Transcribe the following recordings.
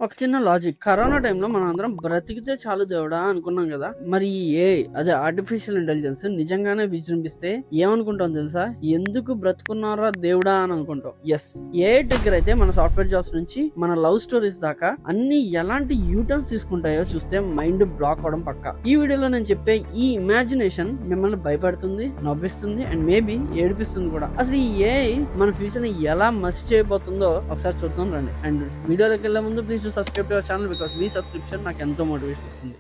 ఒక చిన్న logic. Corona టైంలో మనం అందరం బ్రతికితే చాలు దేవుడా అనుకున్నాం కదా. మరి ఈ అదే ఆర్టిఫిషియల్ ఇంటెలిజెన్స్ నిజంగానే విజృంభిస్తే ఏమనుకుంటాం తెలుసా? ఎందుకు బ్రతుకున్నారా దేవుడా అని అనుకుంటాం. ఎస్, ఏఐ దగ్గర అయితే మన సాఫ్ట్వేర్ జాబ్స్ నుంచి మన లవ్ స్టోరీస్ దాకా అన్ని ఎలాంటి యూటర్న్స్ తీసుకుంటాయో చూస్తే మైండ్ బ్లాక్ అవడం పక్క. ఈ వీడియోలో నేను చెప్పే ఈ ఇమాజినేషన్ మిమ్మల్ని భయపడుతుంది, నవ్విస్తుంది అండ్ మేబీ ఏడిపిస్తుంది కూడా. అసలు ఈ ఏఐ మన ఫ్యూచర్ ని ఎలా మసి చేయబోతుందో ఒకసారి చూద్దాం రండి. అండ్ వీడియోలోకి వెళ్ళే ముందు please subscribe to our channel because మీ సబ్స్క్రిప్షన్ నాకు ఎంతో మోటివేషన్ ఇస్తుంది.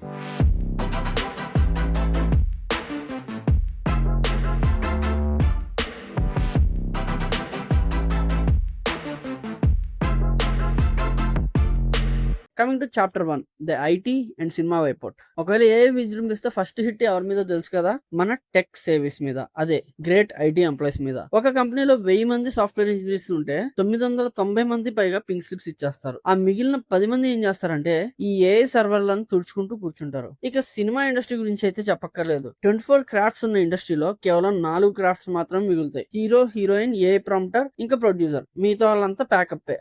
Coming to chapter 1, the IT and cinema వైపోర్ట్. ఒకవేళ ఏ విజృంభిస్తే ఫస్ట్ హిట్ ఎవరి మీద తెలుసు కదా? మన టెక్ సేవిస్ మీద, అదే గ్రేట్ ఐటీ ఎంప్లాయీస్ మీద. ఒక కంపెనీలో 1000 మంది సాఫ్ట్వేర్ ఇంజనీర్స్ ఉంటే 990 మంది పైగా పింక్ స్లిప్స్ ఇచ్చేస్తారు. ఆ మిగిలిన 10 మంది ఏం చేస్తారంటే ఈ ఏఐ సర్వర్లను తుడుచుకుంటూ కూర్చుంటారు. ఇక సినిమా ఇండస్ట్రీ గురించి అయితే చెప్పక్కర్లేదు. 24 క్రాఫ్ట్స్ ఉన్న ఇండస్ట్రీలో కేవలం 4 క్రాఫ్ట్స్ మాత్రం మిగులుతాయి. హీరో, హీరోయిన్, ఏఐ ప్రాంప్టర్, ఇంకా ప్రొడ్యూసర్. మిగతా వాళ్ళంతా ప్యాకప్.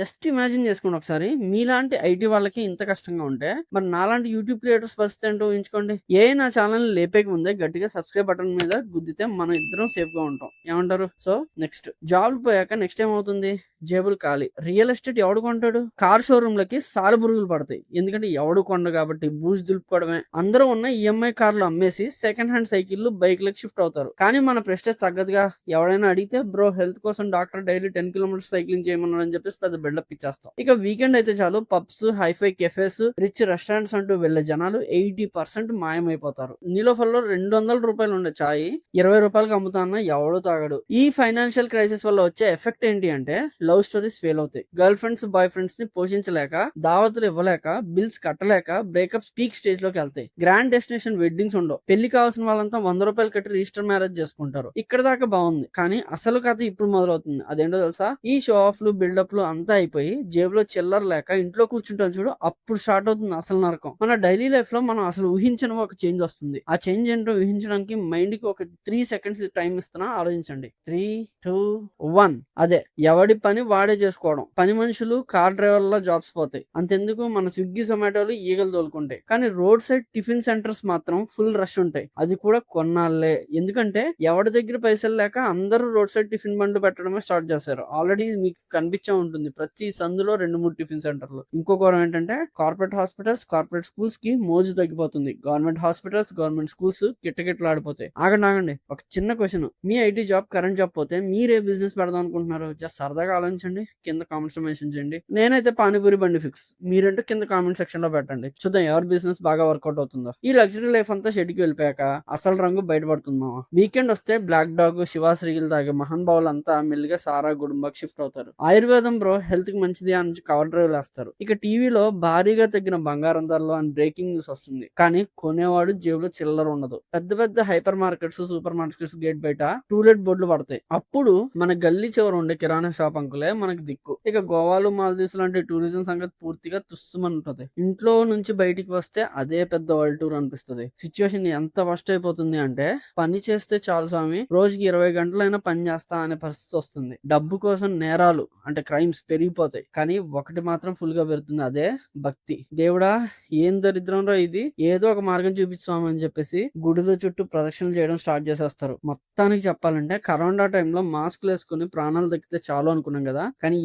జస్ట్ ఇమాజిన్ చేసుకోండి ఒకసారి, మీలాంటి ఐటీ వాళ్ళకి ఇంత కష్టంగా ఉంటే మరి నాలాంటి యూట్యూబ్ క్రియేటర్స్ పరిస్థితి ఏంటో ఊహించుకోండి. నా ఛానల్ లేపేక ముందే గట్టిగా సబ్స్క్రైబ్ బటన్ మీద గుద్దితే మనం ఇద్దరం సేఫ్ గా ఉంటాం. ఏమంటారు? సో నెక్స్ట్ జాబ్ పోయాక నెక్స్ట్ ఏమవుతుంది? జేబులు ఖాళీ. రియల్ ఎస్టేట్ ఎవడు కొంటాడు? కార్ షోరూమ్ లకి సాలెపురుగులు పడతాయి. ఎందుకంటే ఎవడు కొండ కాబట్టి బూజు దులుపుకోవడమే. అందరూ ఉన్న ఈఎంఐ కార్లు అమ్మేసి సెకండ్ హ్యాండ్ సైకిళ్లు బైక్లకు షిఫ్ట్ అవుతారు. కానీ మన ప్రెస్టేజ్ తగ్గదుగా. ఎవడైనా అడిగితే బ్రో హెల్త్ కోసం డాక్టర్ డైలీ 10 కిలోమీటర్స్ సైక్లింగ్ చేయమన్నాడు అని చెప్పేసి పెద్ద బిల్డప్ ఇచ్చేస్తాం. ఇక వీకెండ్ అయితే చాలు pubs, hifi cafes, rich restaurants అంటూ వెళ్లే జనాలు 80% మాయమైపోతారు. నీలోఫర్ లో 200 రూపాయలు ఉండే ఛాయ్ 20 రూపాయలకు అమ్ముతాన్న ఎవడో తాగడు. ఈ ఫైనాన్షియల్ క్రైసిస్ వల్ల వచ్చే ఎఫెక్ట్ ఏంటి అంటే లవ్ స్టోరీస్ ఫెయిల్ అవుతాయి. గర్ల్ ఫ్రెండ్స్, బాయ్ ఫ్రెండ్స్ ని పోషించలేక, దావతులు ఇవ్వలేక, బిల్స్ కట్టలేక బ్రేకప్స్ పీక్ స్టేజ్ లోకి వెళ్తాయి. గ్రాండ్ డెస్టినేషన్ వెడ్డింగ్స్ ఉండవు. పెళ్లి కావాల్సిన వాళ్ళంతా 100 రూపాయలు కట్టి రిజిస్టర్ మ్యారేజ్ చేసుకుంటారు. ఇక్కడ దాకా బాగుంది, కానీ అసలు కథ ఇప్పుడు మొదలవుతుంది. అదేంటో తెలుసా? ఈ షో ఆఫ్లు, బిల్డప్లు అంతా అయిపోయి జేబులో చిల్లర లేక ఇంట్లో కూర్చుంటాం చూడు, అప్పుడు స్టార్ట్ అవుతుంది అసలు నరకం. మన డైలీ లైఫ్ లో మనం అసలు ఊహించిన ఒక చేంజ్ వస్తుంది. ఆ చేంజ్ ఏంటో ఊహించడానికి మైండ్ కి ఒక 3 seconds టైం ఇస్తున్నా, ఆలోచించండి. 3, 2, 1. అదే ఎవడి పని వాడే చేసుకోవడం. పని మనుషులు, కార్ డ్రైవర్ల జాబ్స్ పోతాయి. అంతెందుకు మన స్విగ్గీ, జొమాటోలు ఈగలు తోలుకుంటాయి. కానీ రోడ్ సైడ్ టిఫిన్ సెంటర్స్ మాత్రం ఫుల్ రష్ ఉంటాయి. అది కూడా కొన్నాళ్లే. ఎందుకంటే ఎవడి దగ్గర పైసలు లేక అందరూ రోడ్ సైడ్ టిఫిన్ బండ్లు పెట్టడమే స్టార్ట్ చేశారు. ఆల్రెడీ మీకు కనిపించే ఉంటుంది ప్రతి సందులో 2-3 టిఫిన్ సెంటర్లు. ఇంకో కోరం ఏంటంటే కార్పొరేట్ హాస్పిటల్స్, కార్పొరేట్ స్కూల్స్ కి మోజు తగ్గిపోతుంది. గవర్నమెంట్ హాస్పిటల్స్, గవర్నమెంట్ స్కూల్స్ కిట్టకిట్టలాడిపోతాయి. ఆగండి, ఒక చిన్న క్వశ్చన్. మీ ఐటీ జాబ్, కరెంట్ జాబ్ పోతే మీరే బిజినెస్ పెడదాం అనుకుంటున్నారు? జస్ట్ సరదాగా ఆలోచించండి. కింద కామెంట్స్ లో మెన్షన్ చేయండి. నేనైతే పానీపూరి బండి ఫిక్స్. మీరంటే కింద కామెంట్ సెక్షన్ లో పెట్టండి. చూద్దాం ఎవరి బిజినెస్ బాగా వర్కౌట్ అవుతుందో. ఈ లగ్జరీ లైఫ్ అంతా షెడ్కి వెళ్ళిపోయాక అసలు రంగు బయటపడుతుంది మావా. వీకెండ్ వస్తే బ్లాక్ డాగ్, శివాశ్రీగిల్ తాగే మహాన్ భావులు అంతా మెల్లిగా సారా, గుడుంబాకి షిఫ్ట్ అవుతారు. ఆయుర్వేదం బ్రో హెల్త్ కి మంచిది అని కవర్ డ్రైవ్ వేస్తారు. ఇక టీవీలో భారీగా తగ్గిన బంగారం ధరలు అని బ్రేకింగ్ న్యూస్ వస్తుంది. కానీ కొనేవాడు జేబులో చిల్లర ఉండదు. పెద్ద పెద్ద hyper markets, super markets gate బయట టూలెట్ బోర్డులు పడతాయి. అప్పుడు మన గల్లీ చివర ఉండే కిరాణా షాప్ అంకులే మనకి దిక్కు. ఇక గోవాలు, మాల్దీవ్స్ లాంటి టూరిజం సంగతి పూర్తిగా తుస్సుమని ఉంటది. ఇంట్లో నుంచి బయటికి వస్తే అదే పెద్ద వరల్డ్ టూర్ అనిపిస్తుంది. సిచ్యువేషన్ ఎంత వర్స్ట్ అయిపోతుంది అంటే పని చేస్తే చాలు స్వామి, రోజుకి 20 గంటలైనా పని చేస్తా అనే పరిస్థితి వస్తుంది. డబ్బు కోసం నేరాలు అంటే క్రైమ్స్ పెరిగిపోతాయి. కానీ ఒకటి మాత్రం ఫుల్ గా పెరుగుతుంది, అదే భక్తి. దేవుడా ఏం దరిద్రంలో ఇది, ఏదో ఒక మార్గం చూపించామని చెప్పేసి గుడిలో చుట్టూ ప్రదక్షిణలు చేయడం స్టార్ట్ చేసేస్తారు. మొత్తానికి చెప్పాలంటే కరోనా టైంలో మాస్క్లు వేసుకుని ప్రాణాలు దక్కితే చాలు అనుకున్నాం కదా. కానీ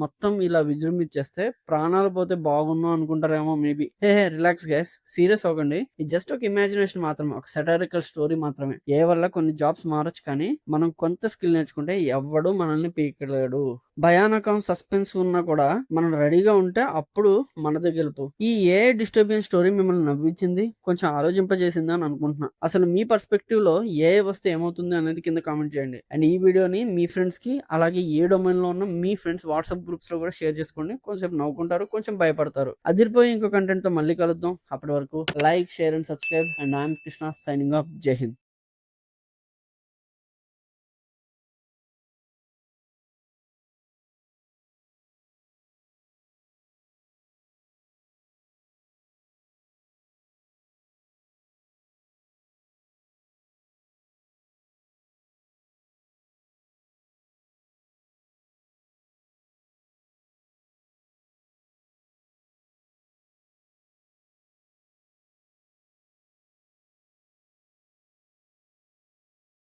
మొత్తం ఇలా విజృంభించేస్తే ప్రాణాలు పోతే బాగున్నాం అనుకుంటారేమో మేబీ. రిలాక్స్ గైస్, సీరియస్ అవ్వకండి. ఇది జస్ట్ ఒక ఇమాజినేషన్ మాత్రమే, ఒక సెటారికల్ స్టోరీ మాత్రమే. వల్ల కొన్ని జాబ్స్ మారచ్చు, కానీ మనం కొంత స్కిల్ నేర్చుకుంటే ఎవడు మనల్ని పీకలేడు. భయానకం, సస్పెన్స్ ఉన్నా కూడా మనం రెడీగా ఉంటే అప్పుడు మనదే గెలుపు. ఈ డిస్టర్బెన్స్ స్టోరీ మిమ్మల్ని నవ్వించింది, కొంచెం ఆలోచింపజేసింది అని అనుకుంటున్నా. అసలు మీ పర్స్పెక్టివ్ లో వస్తే ఏమవుతుంది అనేది కింద కామెంట్ చేయండి. అండ్ ఈ వీడియోని మీ ఫ్రెండ్స్ కి, అలాగే ఏ డొమైన్ లో ఉన్న మీ ఫ్రెండ్స్ వాట్సాప్ గ్రూప్స్ లో కూడా షేర్ చేసుకోండి. కొంచెం నవ్వుకుంటారు, కొంచెం భయపడతారు. అదిరిపోయి ఇంకో కంటెంట్ తో మళ్ళీ కలుద్దాం. అప్పటి వరకు like, share and subscribe. And I'm Krishna signing off. జై హింద్.